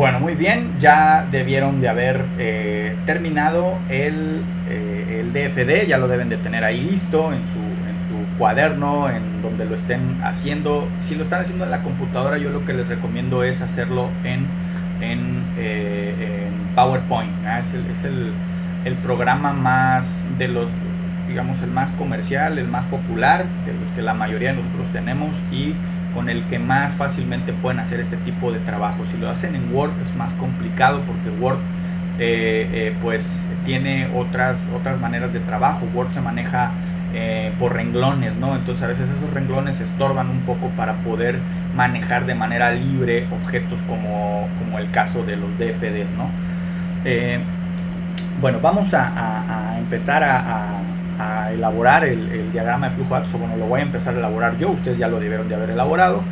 Bueno, muy bien, ya debieron de haber terminado el DFD, ya lo deben de tener ahí listo en su cuaderno, en donde lo estén haciendo. Si lo están haciendo en la computadora, yo lo que les recomiendo es hacerlo en PowerPoint. Es el programa más de los, digamos, el más comercial, el más popular, de los que la mayoría de nosotros tenemos y con el que más fácilmente pueden hacer este tipo de trabajo. Si lo hacen en Word es más complicado porque Word pues tiene otras maneras de trabajo. Word se maneja por renglones, ¿no? Entonces a veces esos renglones estorban un poco para poder manejar de manera libre objetos como el caso de los DFDs, ¿no? Bueno, vamos a empezar a elaborar el diagrama de flujo de datos. Bueno, lo voy a empezar a elaborar yo, ustedes ya lo debieron de haber elaborado.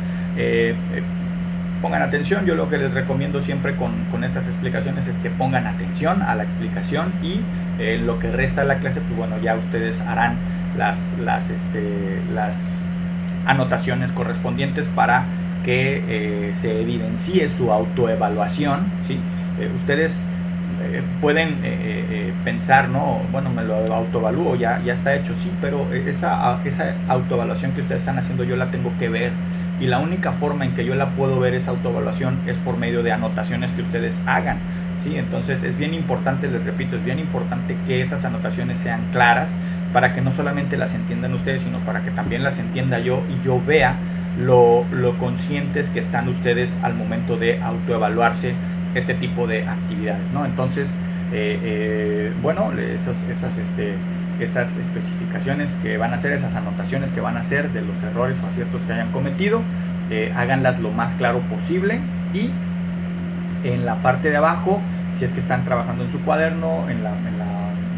Pongan atención, yo lo que les recomiendo siempre con estas explicaciones es que pongan atención a la explicación y lo que resta de la clase, pues bueno, ya ustedes harán las anotaciones correspondientes para que se evidencie su autoevaluación, ¿sí? Ustedes pueden pensar, ¿no? Bueno, me lo autoevalúo, ya está hecho, sí, pero esa autoevaluación que ustedes están haciendo yo la tengo que ver, y la única forma en que yo la puedo ver esa autoevaluación es por medio de anotaciones que ustedes hagan, ¿sí? Entonces es bien importante, les repito, es bien importante que esas anotaciones sean claras para que no solamente las entiendan ustedes, sino para que también las entienda yo y yo vea lo conscientes que están ustedes al momento de autoevaluarse este tipo de actividades, ¿no? Entonces, bueno, esas especificaciones que van a hacer, esas anotaciones que van a hacer de los errores o aciertos que hayan cometido, háganlas lo más claro posible, y en la parte de abajo, si es que están trabajando en su cuaderno, en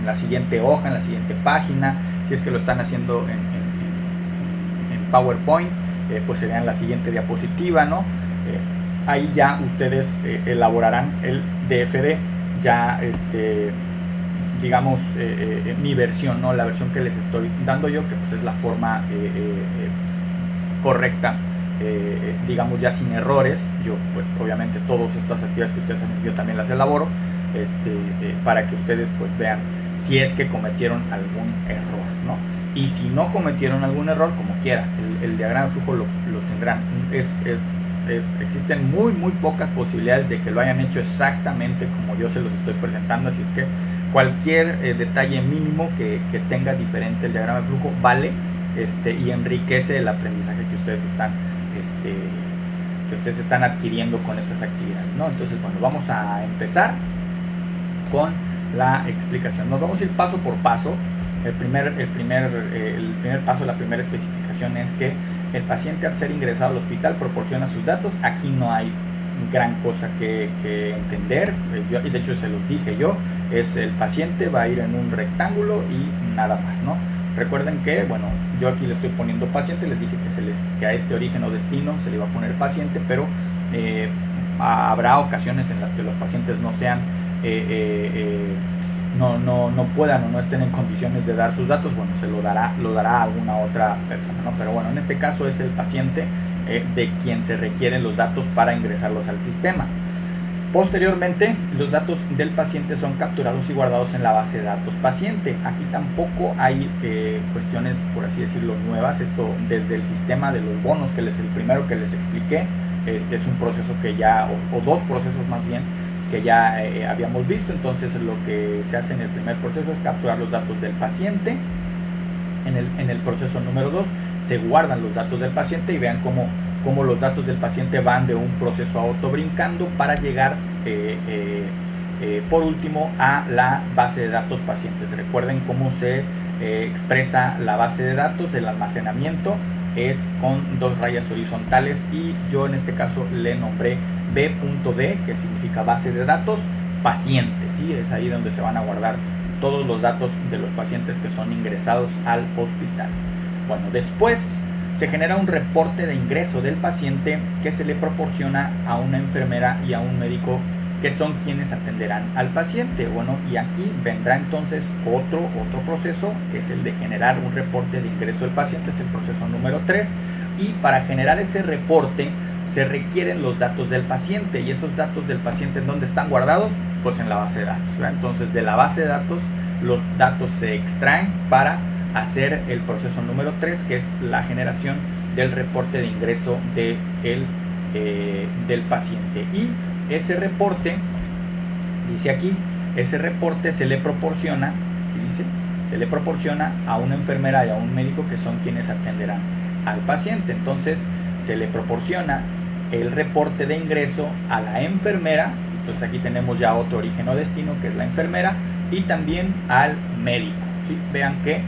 la siguiente hoja, en la siguiente página, si es que lo están haciendo en PowerPoint, pues sería en la siguiente diapositiva, ¿no? Ahí ya ustedes elaborarán el DFD, ya digamos mi versión, ¿no? La versión que les estoy dando yo, que pues es la forma correcta, digamos ya sin errores. Yo pues obviamente todas estas actividades que ustedes hacen yo también las elaboro, para que ustedes pues vean si es que cometieron algún error, ¿no? Y si no cometieron algún error, como quiera, el diagrama de flujo lo tendrán. Existen muy pocas posibilidades de que lo hayan hecho exactamente como yo se los estoy presentando, así es que cualquier detalle mínimo que tenga diferente el diagrama de flujo vale, y enriquece el aprendizaje que ustedes están adquiriendo con estas actividades, ¿no? Entonces, bueno, vamos a empezar con la explicación. Nos vamos a ir paso por paso. El primer paso, la primera especificación es que el paciente, al ser ingresado al hospital, proporciona sus datos. Aquí no hay gran cosa que entender, y de hecho se los dije yo, es el paciente va a ir en un rectángulo y nada más, ¿no? Recuerden que, bueno, yo aquí le estoy poniendo paciente, les dije que a este origen o destino se le iba a poner paciente, pero habrá ocasiones en las que los pacientes no sean no puedan o no estén en condiciones de dar sus datos. Bueno, se lo dará a alguna otra persona, ¿no? Pero bueno, en este caso es el paciente de quien se requieren los datos para ingresarlos al sistema. Posteriormente, los datos del paciente son capturados y guardados en la base de datos paciente. Aquí tampoco hay cuestiones, por así decirlo, nuevas. Esto desde el sistema de los bonos, que es el primero que les expliqué, es un proceso que ya, o dos procesos más bien, que ya habíamos visto. Entonces lo que se hace en el primer proceso es capturar los datos del paciente. En el proceso número 2 se guardan los datos del paciente, y vean cómo los datos del paciente van de un proceso a otro brincando para llegar por último a la base de datos pacientes. Recuerden cómo se expresa la base de datos. El almacenamiento es con dos rayas horizontales, y yo en este caso le nombré B.D, que significa base de datos pacientes, ¿sí? Es ahí donde se van a guardar todos los datos de los pacientes que son ingresados al hospital. Bueno, después se genera un reporte de ingreso del paciente que se le proporciona a una enfermera y a un médico, que son quienes atenderán al paciente. Bueno, y aquí vendrá entonces otro proceso, que es el de generar un reporte de ingreso del paciente, es el proceso número 3, y para generar ese reporte se requieren los datos del paciente, y esos datos del paciente, ¿en dónde están guardados? Pues en la base de datos, ¿verdad? Entonces de la base de datos los datos se extraen para hacer el proceso número 3, que es la generación del reporte de ingreso del paciente. Y ese reporte, dice aquí, ese reporte se le proporciona, aquí dice, se le proporciona a una enfermera y a un médico, que son quienes atenderán al paciente. Entonces se le proporciona el reporte de ingreso a la enfermera. Entonces aquí tenemos ya otro origen o destino, que es la enfermera, y también al médico, ¿sí? Vean que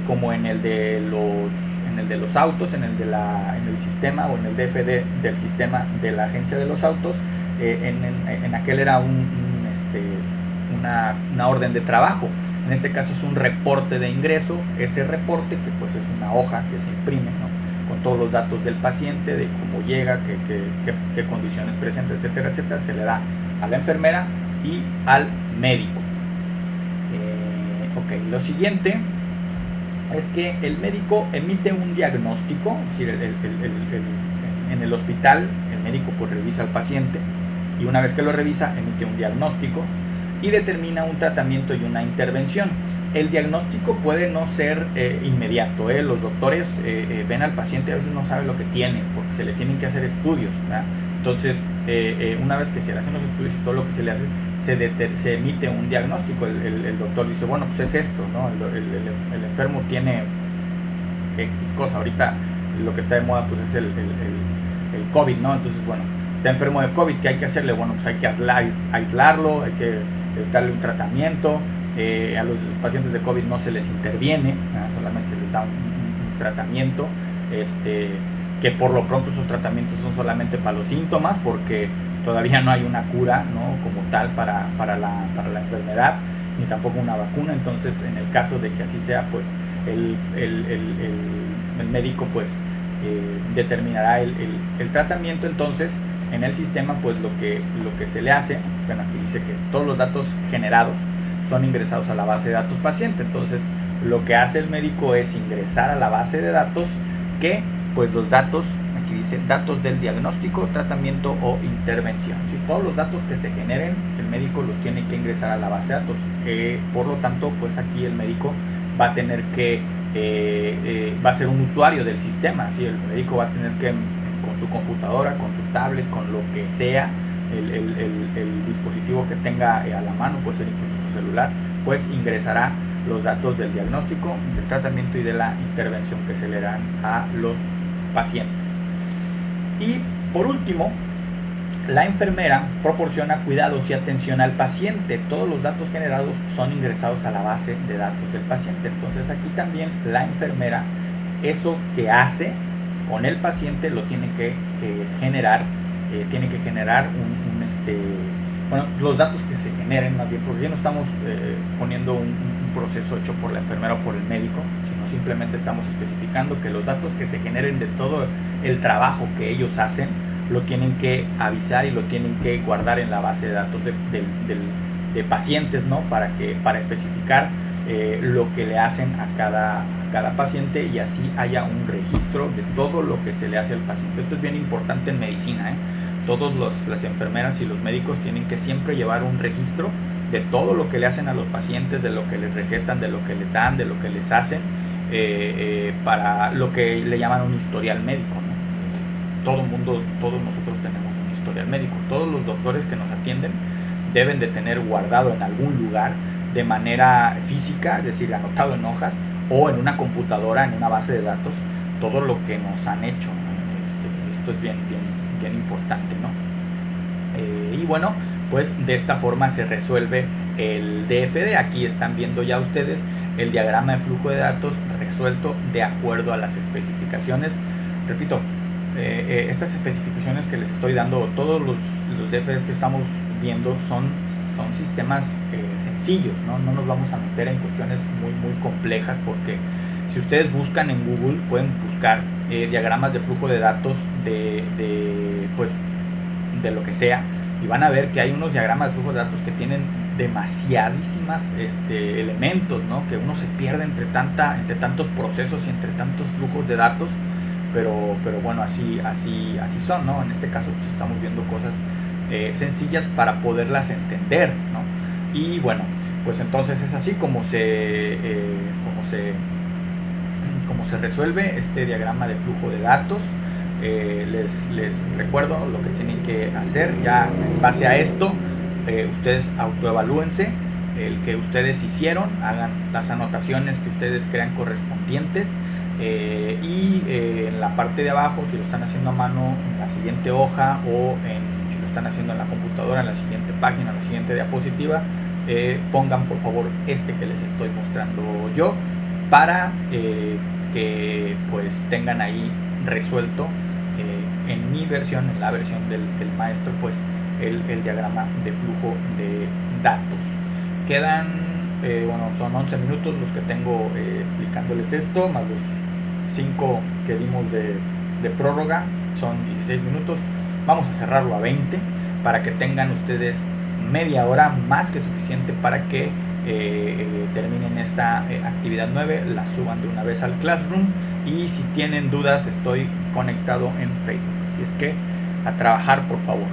como en el de los autos, en el sistema o en el DFD del sistema de la agencia de los autos, en aquel era una orden de trabajo. En este caso es un reporte de ingreso. Ese reporte, que pues es una hoja que se imprime, ¿no?, con todos los datos del paciente, de cómo llega, qué condiciones presenta, etcétera, etcétera, se le da a la enfermera y al médico. Ok, lo siguiente es que el médico emite un diagnóstico. Es decir, en el hospital el médico pues revisa al paciente, y una vez que lo revisa emite un diagnóstico y determina un tratamiento y una intervención. El diagnóstico puede no ser inmediato, los doctores ven al paciente, a veces no saben lo que tiene porque se le tienen que hacer estudios, ¿verdad? Entonces una vez que se le hacen los estudios y todo lo que se le hace, se emite un diagnóstico. El doctor dice, bueno, pues es esto, ¿no? El enfermo tiene X cosa. Ahorita lo que está de moda pues es el COVID, ¿no? Entonces, bueno, está enfermo de COVID, ¿qué hay que hacerle? Bueno, pues hay que aislarlo, hay que darle un tratamiento. A los pacientes de COVID no se les interviene, solamente se les da un tratamiento, que por lo pronto esos tratamientos son solamente para los síntomas, porque todavía no hay una cura, ¿no?, como tal para la enfermedad, ni tampoco una vacuna. Entonces, en el caso de que así sea, pues el médico pues determinará el tratamiento. Entonces, en el sistema pues lo que se le hace, bueno, aquí dice que todos los datos generados son ingresados a la base de datos paciente. Entonces lo que hace el médico es ingresar a la base de datos, que pues los datos, aquí dice datos del diagnóstico, tratamiento o intervención. Si todos los datos que se generen, el médico los tiene que ingresar a la base de datos. Por lo tanto, pues aquí el médico va a tener que va a ser un usuario del sistema, ¿sí? El médico va a tener que, con su computadora, con su tablet, con lo que sea, el dispositivo que tenga a la mano, puede ser incluso su celular, pues ingresará los datos del diagnóstico, del tratamiento y de la intervención que se le darán a los pacientes. Y por último, la enfermera proporciona cuidados y atención al paciente. Todos los datos generados son ingresados a la base de datos del paciente. Entonces aquí también la enfermera, eso que hace con el paciente lo tiene que generar, bueno, los datos que se generen más bien, porque ya no estamos poniendo un proceso hecho por la enfermera o por el médico, sino simplemente estamos especificando que los datos que se generen de todo el trabajo que ellos hacen, lo tienen que avisar y lo tienen que guardar en la base de datos de pacientes, ¿no? Para especificar lo que le hacen a cada paciente, y así haya un registro de todo lo que se le hace al paciente. Esto es bien importante en medicina, Todas las enfermeras y los médicos tienen que siempre llevar un registro de todo lo que le hacen a los pacientes, de lo que les recetan, de lo que les dan, de lo que les hacen, para lo que le llaman un historial médico, ¿no? Todos nosotros tenemos un historial médico. Todos los doctores que nos atienden deben de tener guardado en algún lugar, de manera física, es decir, anotado en hojas o en una computadora, en una base de datos, todo lo que nos han hecho, ¿no? Esto es bien importante, ¿no? Y bueno, pues de esta forma se resuelve el DFD. Aquí están viendo ya ustedes el diagrama de flujo de datos resuelto de acuerdo a las especificaciones. Repito, estas especificaciones que les estoy dando, todos los DFDs que estamos viendo son sistemas sencillos, ¿no? No nos vamos a meter en cuestiones muy complejas, porque si ustedes buscan en Google, pueden buscar diagramas de flujo de datos de lo que sea, y van a ver que hay unos diagramas de flujo de datos que tienen demasiadísimas elementos, ¿no? Que uno se pierde entre tantos procesos y entre tantos flujos de datos, pero bueno, así son, ¿no? En este caso pues estamos viendo cosas sencillas para poderlas entender, ¿no? Y bueno, pues entonces es así como se resuelve este diagrama de flujo de datos. Les recuerdo lo que tienen que hacer. Ya en base a esto, ustedes autoevalúense el que ustedes hicieron, hagan las anotaciones que ustedes crean correspondientes, y en la parte de abajo, si lo están haciendo a mano, en la siguiente hoja, o si lo están haciendo en la computadora, en la siguiente página, en la siguiente diapositiva, pongan por favor este que les estoy mostrando yo, para que pues tengan ahí resuelto en mi versión, en la versión del maestro, pues el diagrama de flujo de datos. Quedan, bueno, son 11 minutos los que tengo explicándoles esto, más los 5 que dimos de prórroga, son 16 minutos. Vamos a cerrarlo a 20 para que tengan ustedes media hora más que suficiente para que terminen esta actividad 9, la suban de una vez al Classroom, y si tienen dudas estoy conectado en Facebook, así es que a trabajar por favor.